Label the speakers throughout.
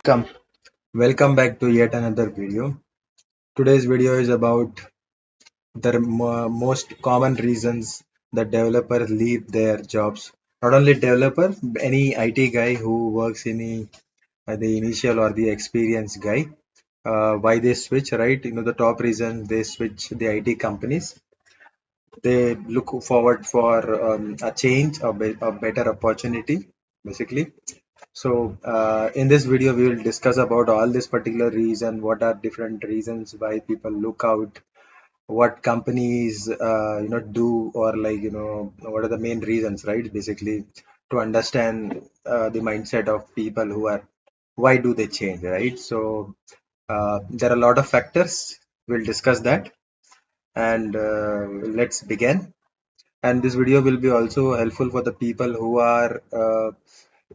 Speaker 1: Welcome. Welcome back to yet another video. Today's video is about the most common reasons that developers leave their jobs. Not only developer, any IT guy who works in the initial or the experienced guy. Why they switch, right? The top reason they switch the IT companies. They look forward for a change, a better opportunity, basically. So in this video, we will discuss about all this particular reason, what are different reasons why people look out, what companies do, or what are the main reasons, right? Basically, to understand the mindset of people who are why do they change, right? So there are a lot of factors. We'll discuss that, and let's begin. And this video will be also helpful for the people who are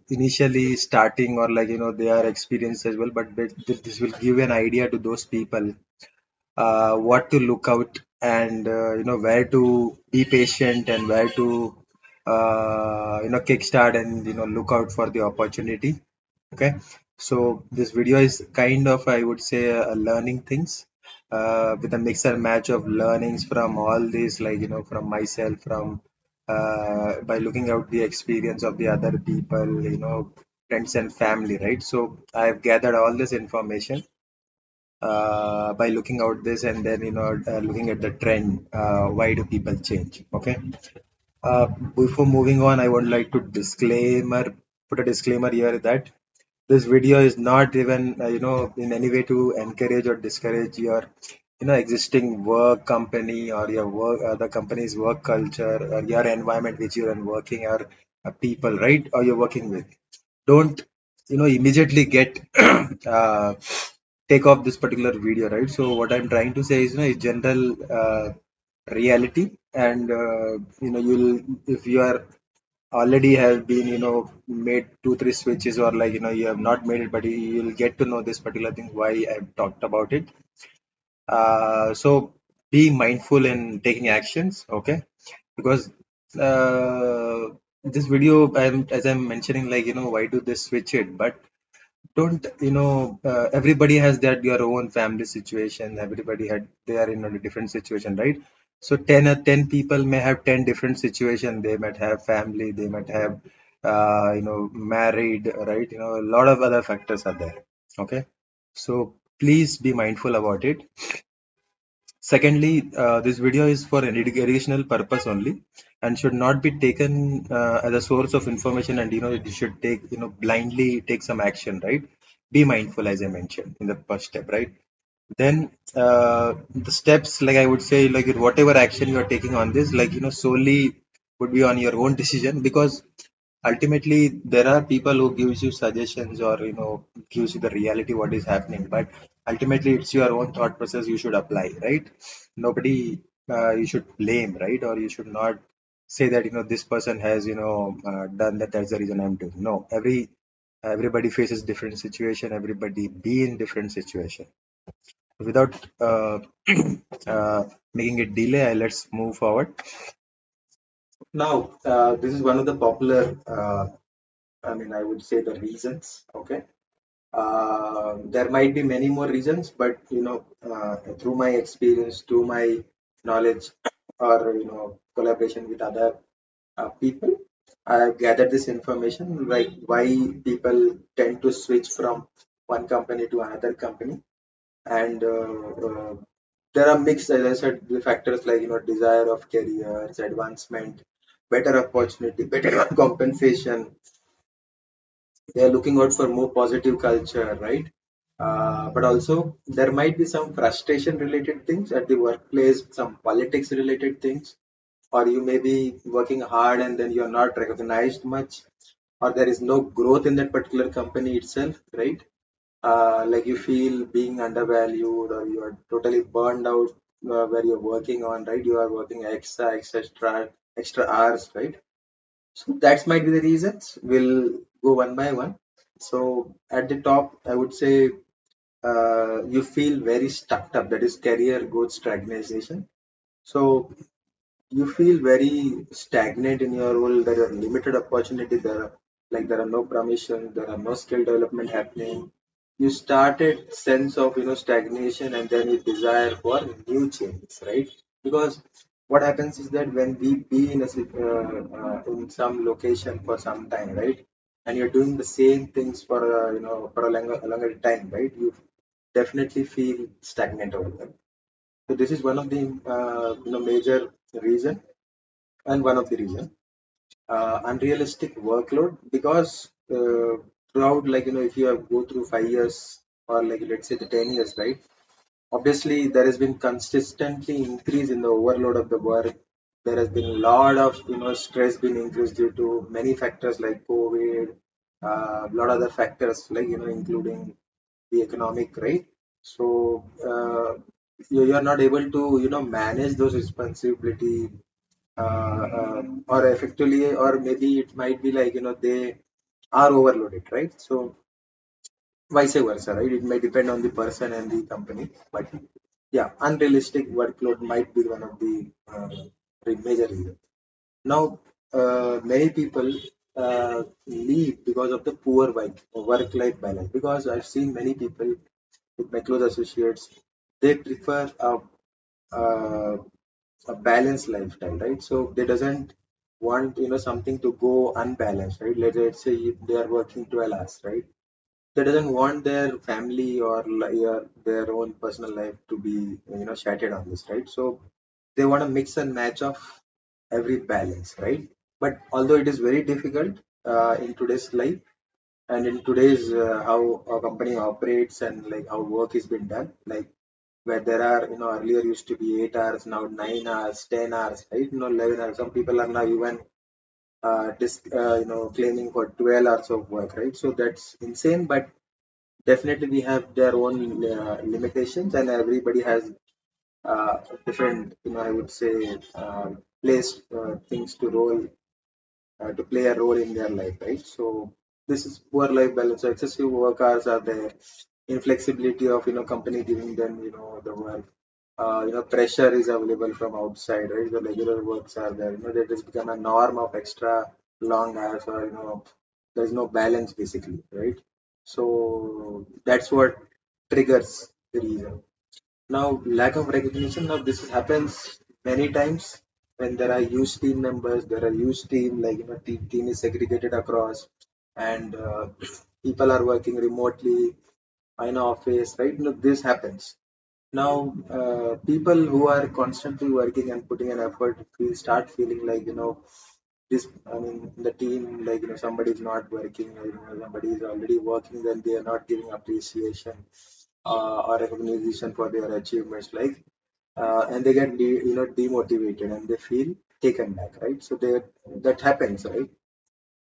Speaker 1: initially starting, or they are experienced as well, but this will give an idea to those people what to look out, and where to be patient, and where to kickstart, and look out for the opportunity. Okay, so this video is kind of, I would say, learning things with a mix and match of learnings from all these, from myself, from by looking out the experience of the other people, friends and family, right? So I've gathered all this information by looking out this, and then looking at the trend. Why do people change? Okay. uh, Before moving on, I would like to put a disclaimer here that this video is not even in any way to encourage or discourage your existing work company, or your work the company's work culture, or your environment which you are working, or people, right, or you're working with. Don't immediately get uh, take off this particular video, right? So what I'm trying to say is, is general reality. And you'll, if you are already have been made 2 3 switches, or you have not made it, but you'll get to know this particular thing why I've talked about it. So be mindful in taking actions, okay? Because this video, as I'm mentioning, why do they switch it? But don't everybody has that your own family situation. Everybody had they are in a different situation, right? So 10 people may have 10 different situation. They might have family, they might have married, right? A lot of other factors are there. Okay, so please be mindful about it. Secondly, this video is for an educational purpose only, and should not be taken as a source of information. And you should take blindly take some action, right? Be mindful, as I mentioned in the first step, right? Then the steps, like I would say, like whatever action you are taking on this, solely would be on your own decision, because ultimately there are people who gives you suggestions, or gives you the reality what is happening, but ultimately it's your own thought process you should apply, right? Nobody you should blame, right? Or you should not say that this person has done that, that's the reason I'm doing. No, everybody faces different situation, everybody be in different situation. Without uh, making it delay, let's move forward. Now this is one of the popular I mean, I would say the reasons. Okay, there might be many more reasons, but through my experience, through my knowledge, or collaboration with other people, I have gathered this information, like why people tend to switch from one company to another company. And there are mixed, as I said, the factors like desire of careers, advancement, better opportunity, better compensation. They are looking out for more positive culture, right? But also there might be some frustration related things at the workplace, some politics related things, or you may be working hard and then you're not recognized much, or there is no growth in that particular company itself, right? Like you feel being undervalued, or you are totally burned out where you're working on, right? You are working extra hours, right? So that might be the reasons. We'll go one by one. So at the top, I would say you feel very stuck up. That is career growth stagnation. So you feel very stagnant in your role. There are limited opportunity. There are no promotion. There are no skill development happening. you started sense of stagnation, and then you desire for new changes, right? Because what happens is that when we be in in some location for some time, right, and you're doing the same things for for a longer time, right, you definitely feel stagnant over there. So this is one of the major reason, and one of the reason, unrealistic workload, because throughout, if you have go through 5 years, or like let's say the 10 years, right, obviously there has been consistently increase in the overload of the work. There has been a lot of stress being increased due to many factors like COVID, a lot of other factors, like including the economic, right? So you are not able to manage those responsibility, or effectively, or maybe it might be like they are overloaded, right? So vice versa, right? It may depend on the person and the company, but yeah, unrealistic workload might be one of the major reasons. Now, many people leave because of the poor work-life balance. Because I've seen many people with my close associates, they prefer uh, a balanced lifestyle, right? So they doesn't want something to go unbalanced, right? Let's say if they are working 12 hours, right? They doesn't want their family or their own personal life to be shattered on this, right? So they want to mix and match of every balance, right? But although it is very difficult in today's life, and in today's how a company operates, and like how work is being done, like where there are earlier used to be 8 hours, now 9 hours, 10 hours, right? 11 hours. Some people are now even claiming for 12 hours of work, right? So that's insane, but definitely we have their own limitations, and everybody has different, I would say, place things to roll to play a role in their life, right? So this is poor life balance. So excessive work hours are there, inflexibility of company giving them the work, pressure is available from outside, right? The regular works are there, that has become a norm of extra long hours, or there's no balance basically, right? So that's what triggers the reason. Now, lack of recognition. Now, this happens many times when there are huge team members. There are huge team, like team is segregated across, and people are working remotely in office, right? This happens. Now, people who are constantly working and putting an effort will start feeling like this. I mean, the team, like somebody is not working, or somebody is already working, then they are not giving appreciation or recognition for their achievements, like, and they get demotivated, and they feel taken back, right? So that happens, right?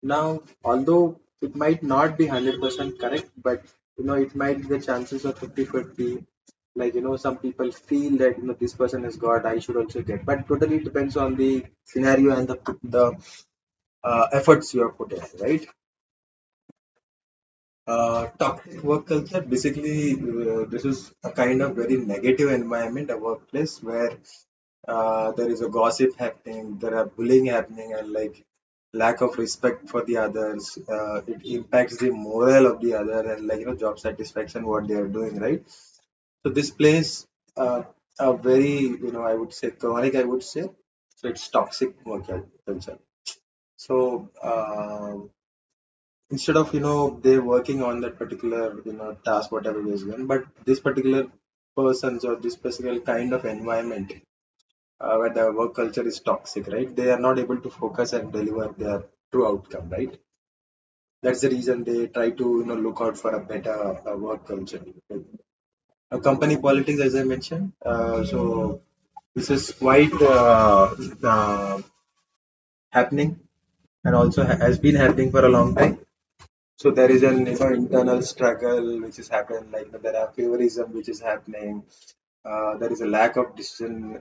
Speaker 1: Now, although it might not be 100% correct, but it might be the chances of 50-50. Like some people feel that this person has got, I should also get, but totally depends on the scenario and the efforts you are putting, right? Toxic work culture, basically, this is a kind of very negative environment, a workplace where there is a gossip happening, there are bullying happening, and like lack of respect for the others. It impacts the morale of the other, and like job satisfaction, what they are doing, right? So this plays a very I would say chronic, I would say. So it's toxic work culture. So instead of they working on that particular task, whatever is given, but this particular persons, or this particular kind of environment where the work culture is toxic, right? They are not able to focus and deliver their true outcome, right? That's the reason they try to look out for a better work culture. Company politics, as I mentioned. So this is quite happening, and also has been happening for a long time. So there is an internal struggle which is happening. Like there are favorism which is happening. There is a lack of decision.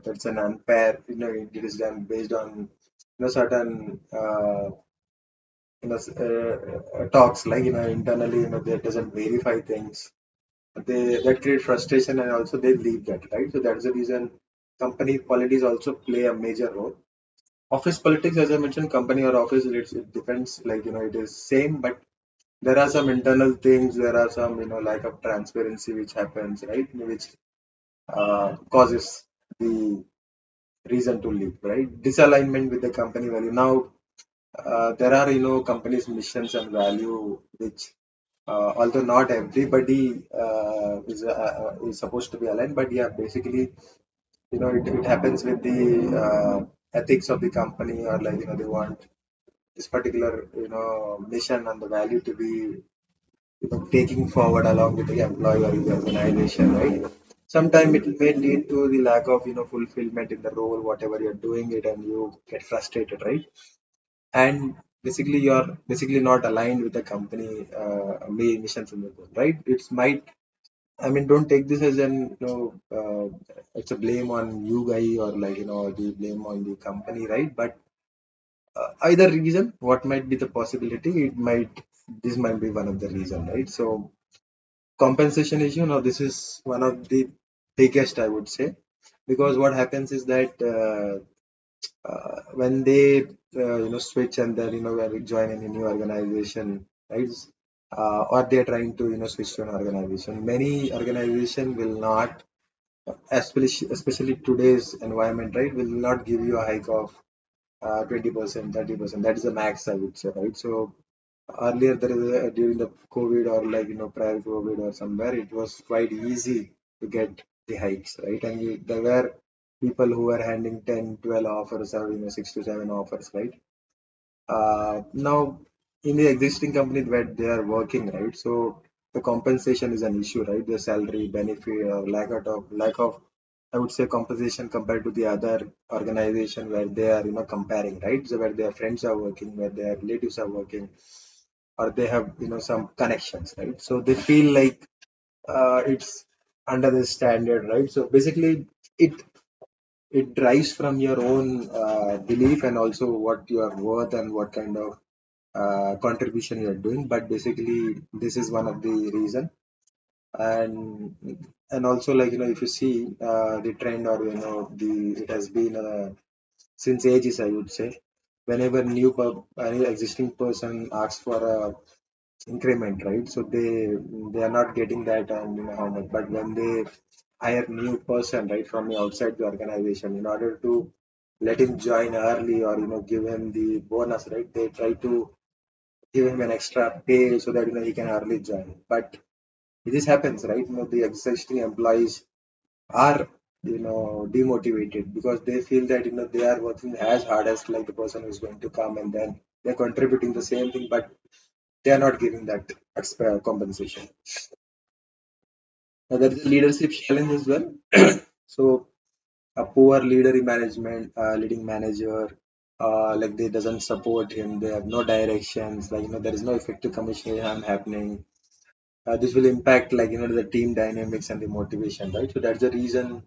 Speaker 1: That's an unfair. It is done based on certain talks, like internally. They doesn't verify things. They that create frustration, and also they leave that, right. So that's the reason company politics also play a major role. Office politics, as I mentioned, company or office, it depends. Like it is same, but There are some internal things, there are some, lack of transparency which happens, right? Which causes the reason to leave, right? Disalignment with the company value. Now, there are, companies' missions and value, which, although not everybody is supposed to be aligned, but yeah, basically, it happens with the ethics of the company, or like, they want this particular, mission and the value to be, taking forward along with the employee or the organization, right? Sometimes it may lead to the lack of, fulfillment in the role, whatever you're doing it, and you get frustrated, right? And basically, you're basically not aligned with the company main missions in the goal, right? It's might, I mean, don't take this as an, it's a blame on you guy, or like, the blame on the company, right? But either reason, what might be the possibility? This might be one of the reason, right? So compensation issue. Now, this is one of the biggest, I would say, because what happens is that when they switch, and then when they join in a new organization, right? Or they're trying to switch to an organization. Many organization will not, especially today's environment, right? Will not give you a hike of 20%, 30%. That is the max, I would say, right? So earlier, there is during the COVID, or like prior COVID or somewhere, it was quite easy to get the hikes, right? And there were people who were handing 10, 12 offers, or 6 to 7 offers, right? Now, in the existing company where they are working, right? So the compensation is an issue, right? The salary, benefit, or lack of, I would say, compensation compared to the other organization where they are, comparing, right? So where their friends are working, where their relatives are working, or they have, some connections, right? So they feel like it's under the standard, right? So basically, it it drives from your own belief, and also what you are worth, and what kind of contribution you're doing. But basically, this is one of the reason. And also, like, if you see the trend, or the it has been since ages, I would say, whenever any existing person asks for a increment, right? So they are not getting that, and how much. But when they hire new person, right, from the outside the organization, in order to let him join early, or give him the bonus, right, they try to give him an extra pay, so that he can early join. But this happens, right? The existing employees are demotivated, because they feel that they are working as hard as like the person who's going to come, and then they're contributing the same thing, but they are not giving that extra compensation. Now, there is a leadership challenge as well. So a poor leader in management, leading manager, like they doesn't support him. They have no directions. Like there is no effective communication happening. This will impact, like the team dynamics and the motivation, right? So that's the reason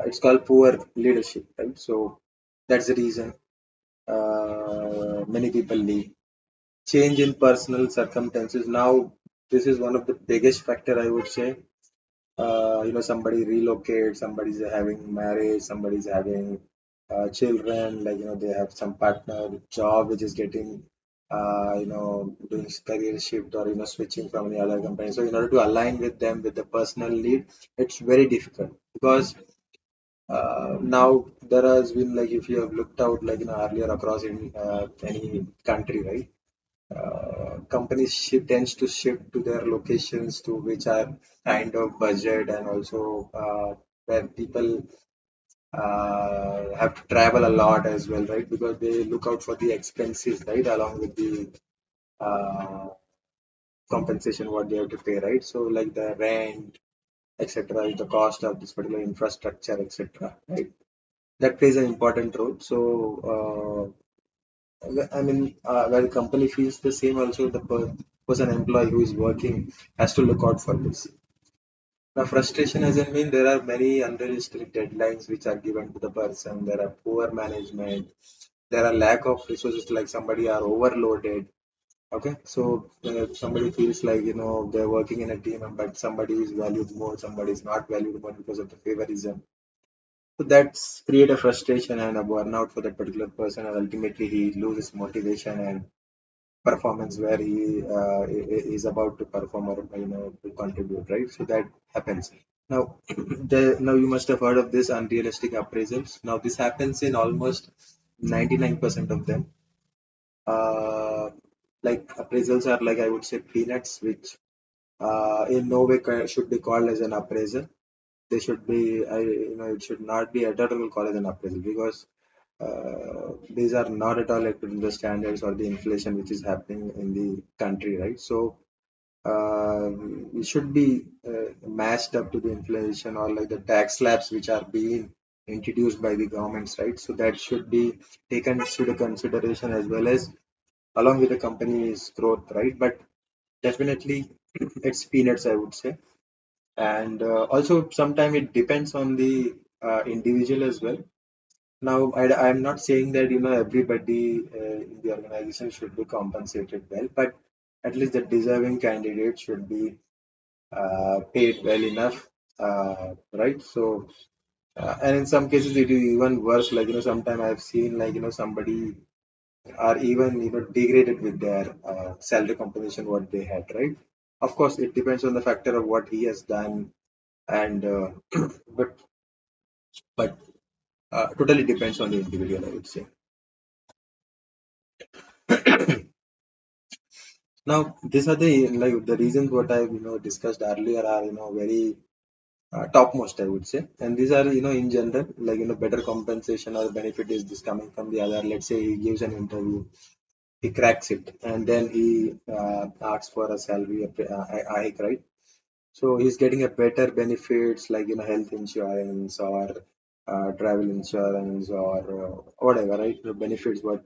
Speaker 1: it's called poor leadership, right? So that's the reason many people leave. Change in personal circumstances. Now, this is one of the biggest factor, I would say. Somebody relocates, somebody's having marriage, somebody's having children, like they have some partner job which is getting doing career shift, or switching from the other company. So in order to align with them with the personal lead, it's very difficult, because now there has been, like, if you have looked out, like earlier across in any country, right? Companies tends to shift to their locations to which are kind of budget, and also where people have to travel a lot as well, right? Because they look out for the expenses, right, along with the uh, compensation what they have to pay, right? So like the rent, etc., the cost of this particular infrastructure, etc., right? That plays an important role. So I mean, where the company feels the same, also the person employee who is working has to look out for this. Now, frustration, as I mean, there are many unrealistic deadlines which are given to the person. There are poor management. There are lack of resources, like somebody are overloaded. Okay, so somebody feels like they're working in a team, but somebody is valued more, somebody is not valued more because of the favorism. So that's create a frustration and a burnout for that particular person, and ultimately he loses motivation, and performance where he is about to perform or to contribute, right? So that happens. Now, now you must have heard of this unrealistic appraisals. Now this happens in almost 99% of them. Uh, like appraisals are like, I would say, peanuts, which in no way should be called as an appraisal. They should be, it should not be at all called as an appraisal because these are not at all according to the standards or the inflation which is happening in the country, right? So it should be matched up to the inflation or like the tax slabs which are being introduced by the governments, right? So that should be taken into consideration as well as along with the company's growth, right? But definitely it's peanuts, I would say. And also sometimes it depends on the individual as well. Now, I'm not saying that everybody in the organization should be compensated well, but at least the deserving candidate should be paid well enough, right? So, and in some cases it is even worse. Like sometimes I've seen like somebody are even degraded with their salary compensation what they had, right? Of course, it depends on the factor of what he has done, and but but totally depends on the individual, I would say. Now, these are the like the reasons what I discussed earlier are very topmost, I would say, and these are in general like better compensation or benefit is this coming from the other. Let's say he gives an interview, he cracks it, and then he asks for a salary hike, right? So he's getting a better benefits like health insurance or travel insurance or whatever, right? The benefits what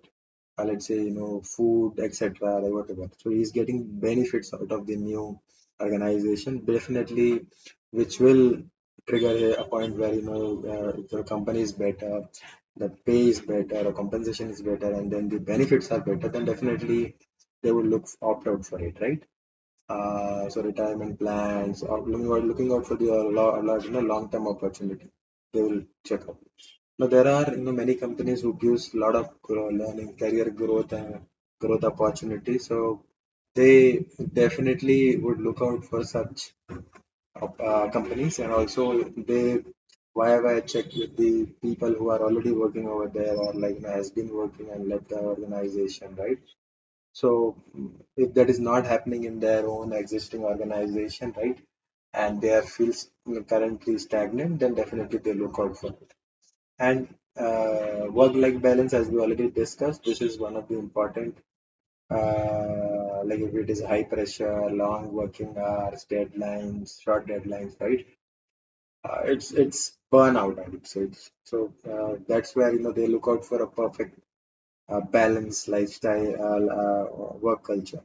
Speaker 1: let's say food, etc. Like whatever. So he's getting benefits out of the new organization, definitely, which will trigger a point where the company is better, the pay is better, the compensation is better, and then the benefits are better. Then definitely they will opt out for it, right? So retirement plans or looking out for the long-term opportunity. They will check out. Now there are many companies who gives a lot of learning, career growth and growth opportunity. So they definitely would look out for such companies, and also they whenever I check with the people who are already working over there or like has been working and left the organization, right? So if that is not happening in their own existing organization, right, and they are feels currently stagnant, then definitely they look out for it. And work-life balance, as we already discussed, this is one of the important. Like if it is high pressure, long working hours, deadlines, short deadlines, right? It's burnout, I would say. So that's where they look out for a perfect balance lifestyle, work culture.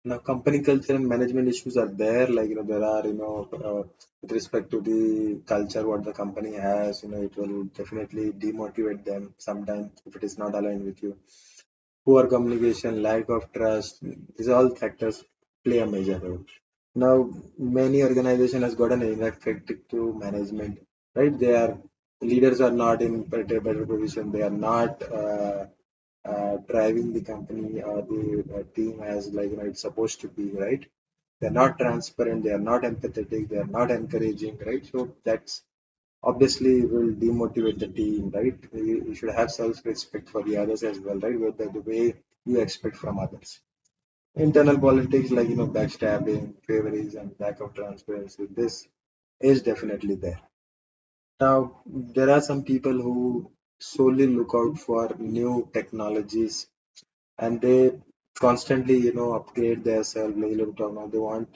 Speaker 1: Now, company culture and management issues are there. Like, there are, with respect to the culture, what the company has, it will definitely demotivate them sometimes if it is not aligned with you. Poor communication, lack of trust, these all factors play a major role. Now, many organization has got an ineffective to management, right? They are leaders are not in better position. They are not driving the company or the team as like it's supposed to be, right? They're not transparent. They are not empathetic. They are not encouraging, right? So that's obviously will demotivate the team, right? You should have self-respect for the others as well, right? With the way you expect from others. Internal politics like backstabbing, favoritism, lack of transparency. This is definitely there. Now there are some people who solely look out for new technologies and they constantly upgrade themselves. Like, they want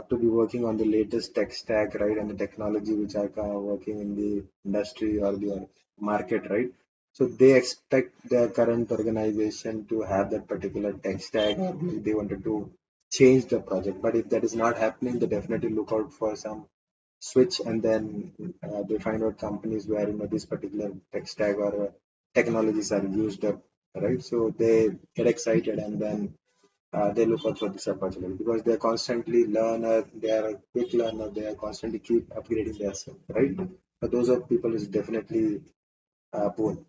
Speaker 1: to be working on the latest tech stack, right, and the technology which are kind of working in the industry or the market, right? So they expect their current organization to have that particular tech stack, or they wanted to change the project. But if that is not happening, they definitely look out for some switch, and then they find out companies where this particular tech stack or technologies are used up, right? So they get excited and then they look out for this opportunity because they're constantly learner, they are a quick learner, they are constantly keep upgrading themselves, right? But those are people is definitely boon.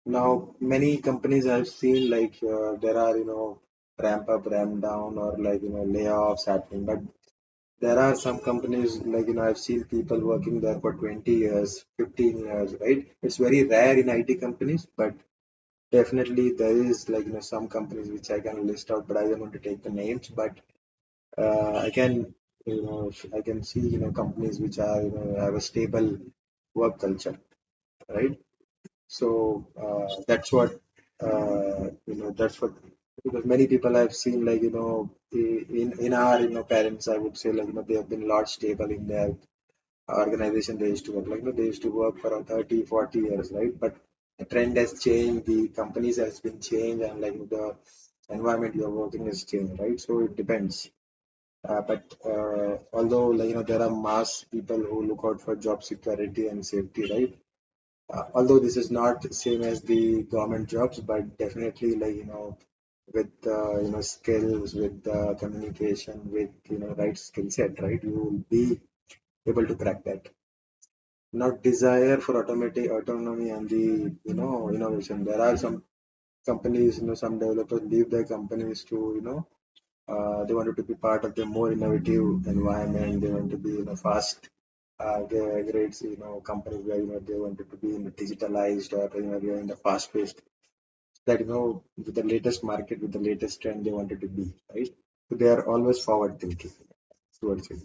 Speaker 1: Now, many companies I've seen like there are ramp up, ramp down, or like layoffs happening. But there are some companies like I've seen people working there for 20 years, 15 years, right? It's very rare in IT companies, but definitely there is like some companies which I can list out, but I don't want to take the names. But I can I can see companies which are have a stable work culture, right? So that's what that's what because many people I've seen like in our parents I would say like they have been a lot stable in their organization they used to work like they used to work for 30, 40 years, right? But the trend has changed, the companies has been changed, and like the environment you're working has changed, right? So it depends. But although like there are mass people who look out for job security and safety, right? Although this is not same as the government jobs, but definitely like with skills, with communication, with right skill set, right, you will be able to crack that. Not desire for automatic autonomy and the innovation. There are some companies, some developers leave their companies to they wanted to be part of the more innovative environment. They want to be fast grades, companies where they wanted to be digitalized, or they're in the fast paced that with the latest market, with the latest trend they wanted to be, right? So they are always forward thinking towards it.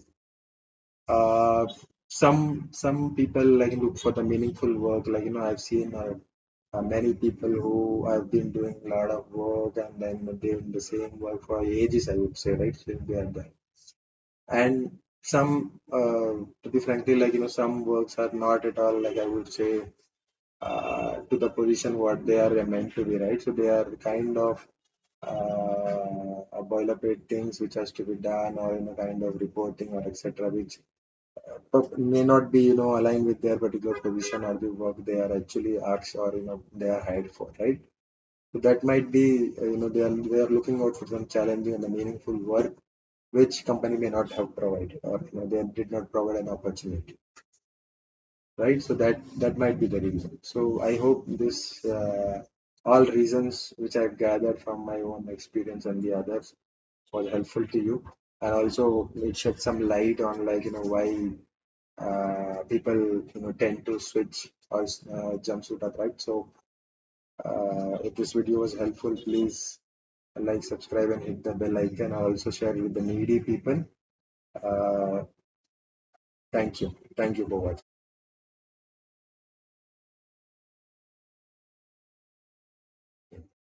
Speaker 1: Uh, some people like look for the meaningful work. Like I've seen many people who have been doing a lot of work and then doing the same work for ages. I would say, right? Since they are there, and some, to be frankly, like some works are not at all. Like I would say, to the position what they are meant to be, right? So they are kind of a boilerplate things which has to be done, or kind of reporting or etc., which may not be aligned with their particular position or the work they are actually asked, or they are hired for, right? So that might be they are looking out for some challenging and the meaningful work which company may not have provided, or they did not provide an opportunity, right? So that might be the reason. So I hope this all reasons which I've gathered from my own experience and the others was helpful to you, and also it shed some light on like why people tend to switch or jump shoot up, right? So if this video was helpful, please like, subscribe, and hit the bell icon. Also share with the needy people. uh, thank you for watching.